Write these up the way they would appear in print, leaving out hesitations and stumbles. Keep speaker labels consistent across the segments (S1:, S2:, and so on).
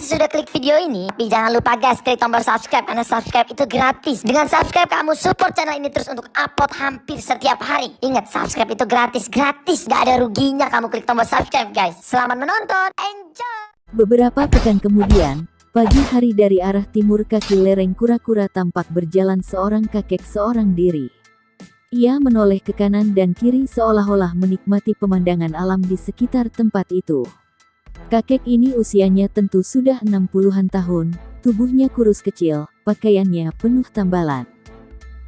S1: guys sudah klik video ini, tapi jangan lupa guys klik tombol subscribe karena subscribe itu gratis. Dengan subscribe kamu support channel ini terus untuk upload hampir setiap hari. Ingat, subscribe itu gratis, gak ada ruginya kamu klik tombol subscribe guys. Selamat menonton, enjoy.
S2: Beberapa pekan kemudian, pagi hari dari arah timur kaki lereng kura-kura tampak berjalan seorang kakek seorang diri. Ia menoleh ke kanan dan kiri seolah-olah menikmati pemandangan alam di sekitar tempat itu. Kakek ini usianya tentu sudah 60-an tahun, tubuhnya kurus kecil, pakaiannya penuh tambalan.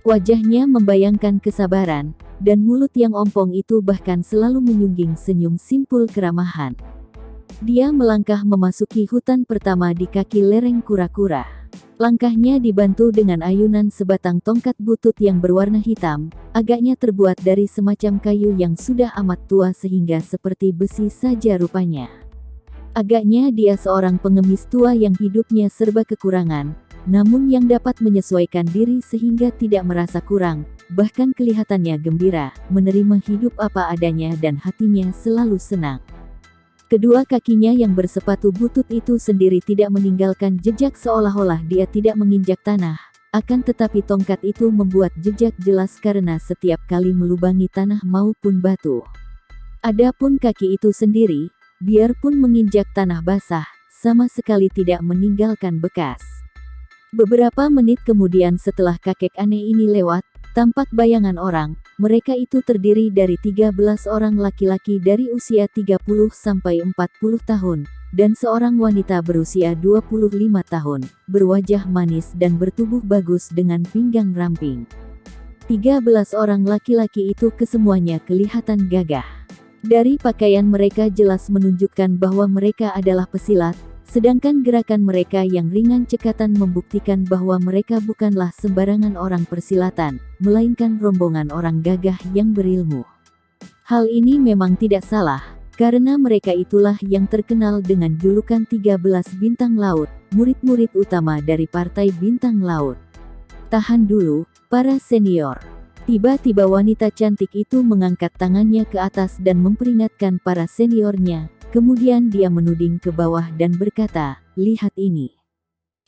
S2: Wajahnya membayangkan kesabaran, dan mulut yang ompong itu bahkan selalu menyungging senyum simpul keramahan. Dia melangkah memasuki hutan pertama di kaki lereng kura-kura. Langkahnya dibantu dengan ayunan sebatang tongkat butut yang berwarna hitam, agaknya terbuat dari semacam kayu yang sudah amat tua sehingga seperti besi saja rupanya. Agaknya dia seorang pengemis tua yang hidupnya serba kekurangan, namun yang dapat menyesuaikan diri sehingga tidak merasa kurang, bahkan kelihatannya gembira, menerima hidup apa adanya dan hatinya selalu senang. Kedua kakinya yang bersepatu butut itu sendiri tidak meninggalkan jejak seolah-olah dia tidak menginjak tanah, akan tetapi tongkat itu membuat jejak jelas karena setiap kali melubangi tanah maupun batu. Adapun kaki itu sendiri, biarpun menginjak tanah basah, sama sekali tidak meninggalkan bekas. Beberapa menit kemudian setelah kakek aneh ini lewat, tampak bayangan orang. Mereka itu terdiri dari 13 orang laki-laki dari usia 30 sampai 40 tahun, dan seorang wanita berusia 25 tahun, berwajah manis dan bertubuh bagus dengan pinggang ramping. 13 orang laki-laki itu kesemuanya kelihatan gagah. Dari pakaian mereka jelas menunjukkan bahwa mereka adalah pesilat, sedangkan gerakan mereka yang ringan cekatan membuktikan bahwa mereka bukanlah sembarangan orang persilatan, melainkan rombongan orang gagah yang berilmu. Hal ini memang tidak salah, karena mereka itulah yang terkenal dengan julukan 13 bintang laut, murid-murid utama dari partai bintang laut. Tahan dulu, para senior. Tiba-tiba wanita cantik itu mengangkat tangannya ke atas dan memperingatkan para seniornya, kemudian dia menuding ke bawah dan berkata, "Lihat ini."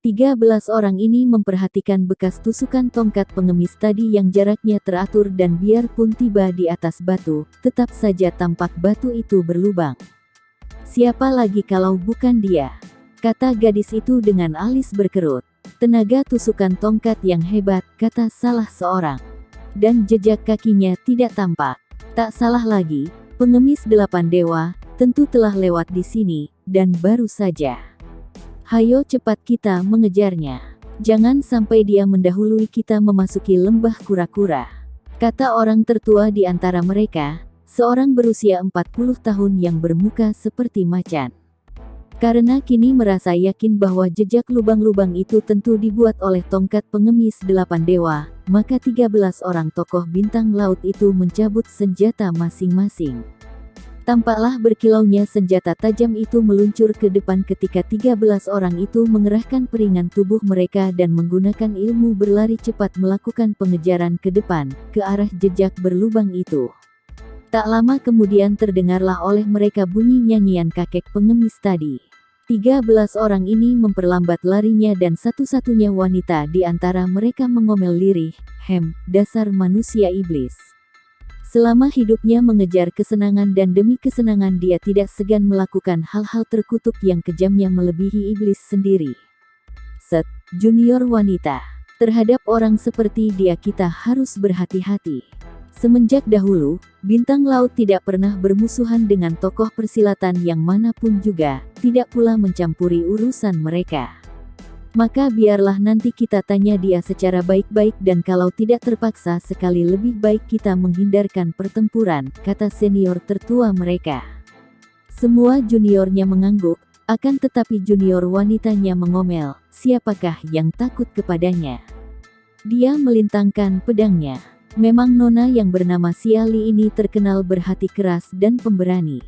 S2: 13 orang ini memperhatikan bekas tusukan tongkat pengemis tadi yang jaraknya teratur dan biarpun tiba di atas batu, tetap saja tampak batu itu berlubang. "Siapa lagi kalau bukan dia?" kata gadis itu dengan alis berkerut. "Tenaga tusukan tongkat yang hebat," kata salah seorang. "Dan jejak kakinya tidak tampak." Tak salah lagi, pengemis 8 dewa, tentu telah lewat di sini, dan baru saja. "Hayo cepat kita mengejarnya. Jangan sampai dia mendahului kita memasuki lembah kura-kura," kata orang tertua di antara mereka, seorang berusia 40 tahun yang bermuka seperti macan. Karena kini merasa yakin bahwa jejak lubang-lubang itu tentu dibuat oleh tongkat pengemis 8 dewa, maka 13 orang tokoh bintang laut itu mencabut senjata masing-masing. Tampaklah berkilaunya senjata tajam itu meluncur ke depan ketika 13 orang itu mengerahkan peringan tubuh mereka dan menggunakan ilmu berlari cepat melakukan pengejaran ke depan, ke arah jejak berlubang itu. Tak lama kemudian terdengarlah oleh mereka bunyi nyanyian kakek pengemis tadi. 13 orang ini memperlambat larinya dan satu-satunya wanita di antara mereka mengomel lirih, dasar manusia iblis." Selama hidupnya mengejar kesenangan dan demi kesenangan dia tidak segan melakukan hal-hal terkutuk yang kejamnya melebihi iblis sendiri. Junior wanita. Terhadap orang seperti dia kita harus berhati-hati. Semenjak dahulu, bintang laut tidak pernah bermusuhan dengan tokoh persilatan yang manapun juga, tidak pula mencampuri urusan mereka. Maka biarlah nanti kita tanya dia secara baik-baik dan kalau tidak terpaksa sekali lebih baik kita menghindarkan pertempuran, kata senior tertua mereka. Semua juniornya mengangguk, akan tetapi junior wanitanya mengomel, siapakah yang takut kepadanya? Dia melintangkan pedangnya. Memang nona yang bernama Siali ini terkenal berhati keras dan pemberani.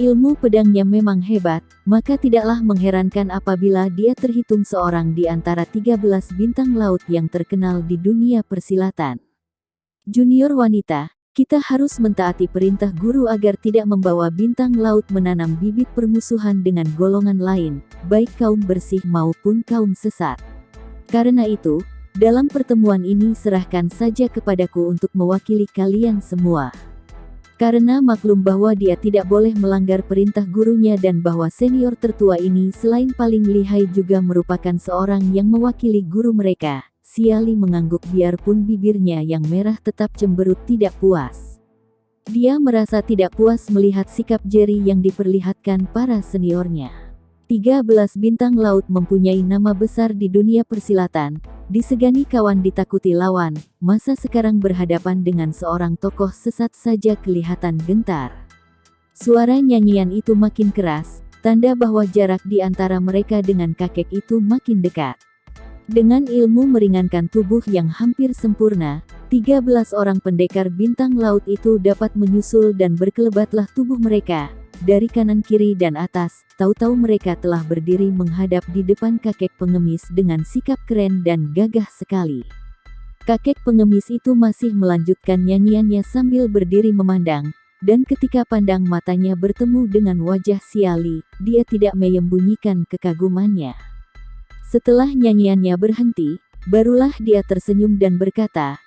S2: Ilmu pedangnya memang hebat, maka tidaklah mengherankan apabila dia terhitung seorang di antara 13 bintang laut yang terkenal di dunia persilatan. Junior wanita, Kita harus mentaati perintah guru agar tidak membawa bintang laut menanam bibit permusuhan dengan golongan lain, baik kaum bersih maupun kaum sesat. Karena itu, dalam pertemuan ini serahkan saja kepadaku untuk mewakili kalian semua. Karena maklum bahwa dia tidak boleh melanggar perintah gurunya dan bahwa senior tertua ini selain paling lihai juga merupakan seorang yang mewakili guru mereka. Xiali mengangguk biarpun bibirnya yang merah tetap cemberut tidak puas. Dia merasa tidak puas melihat sikap Jerry yang diperlihatkan para seniornya. 13 bintang laut mempunyai nama besar di dunia persilatan, disegani kawan ditakuti lawan, masa sekarang berhadapan dengan seorang tokoh sesat saja kelihatan gentar. Suara nyanyian itu makin keras, tanda bahwa jarak di antara mereka dengan kakek itu makin dekat. Dengan ilmu meringankan tubuh yang hampir sempurna, 13 orang pendekar bintang laut itu dapat menyusul dan berkelebatlah tubuh mereka. Dari kanan kiri dan atas, tahu-tahu mereka telah berdiri menghadap di depan kakek pengemis dengan sikap keren dan gagah sekali. Kakek pengemis itu masih melanjutkan nyanyiannya sambil berdiri memandang, dan ketika pandang matanya bertemu dengan wajah Xiali, dia tidak menyembunyikan kekagumannya. Setelah nyanyiannya berhenti, barulah dia tersenyum dan berkata,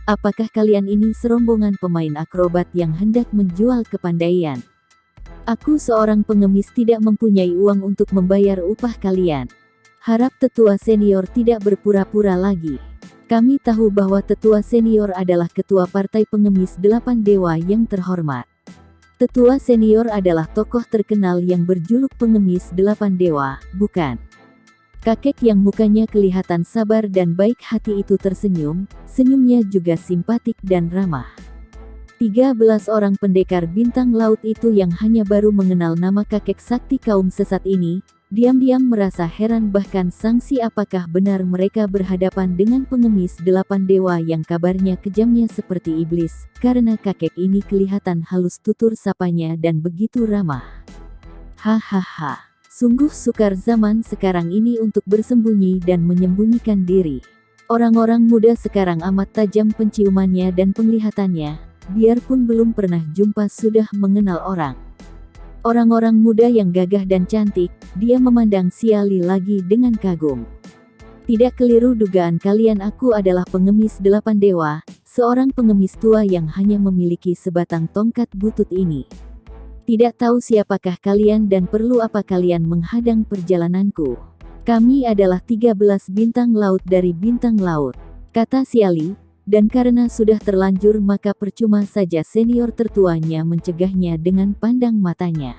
S2: apakah kalian ini serombongan pemain akrobat yang hendak menjual kepandaian? Aku seorang pengemis tidak mempunyai uang untuk membayar upah kalian. Harap tetua senior tidak berpura-pura lagi. Kami tahu bahwa tetua senior adalah ketua partai pengemis 8 dewa yang terhormat. Tetua senior adalah tokoh terkenal yang berjuluk pengemis 8 dewa, bukan? Kakek yang mukanya kelihatan sabar dan baik hati itu tersenyum, senyumnya juga simpatik dan ramah. 13 orang pendekar bintang laut itu yang hanya baru mengenal nama kakek sakti kaum sesat ini, diam-diam merasa heran bahkan sangsi apakah benar mereka berhadapan dengan pengemis 8 dewa yang kabarnya kejamnya seperti iblis, karena kakek ini kelihatan halus tutur sapanya dan begitu ramah. Hahaha. Sungguh sukar zaman sekarang ini untuk bersembunyi dan menyembunyikan diri. Orang-orang muda sekarang amat tajam penciumannya dan penglihatannya, biarpun belum pernah jumpa sudah mengenal orang. Orang-orang muda yang gagah dan cantik, dia memandang Xiali lagi dengan kagum. Tidak keliru dugaan kalian, aku adalah pengemis 8 dewa, seorang pengemis tua yang hanya memiliki sebatang tongkat butut ini. Tidak tahu siapakah kalian dan perlu apa kalian menghadang perjalananku. Kami adalah 13 bintang laut dari bintang laut, kata Xiali, dan karena sudah terlanjur maka percuma saja senior tertuanya mencegahnya dengan pandang matanya.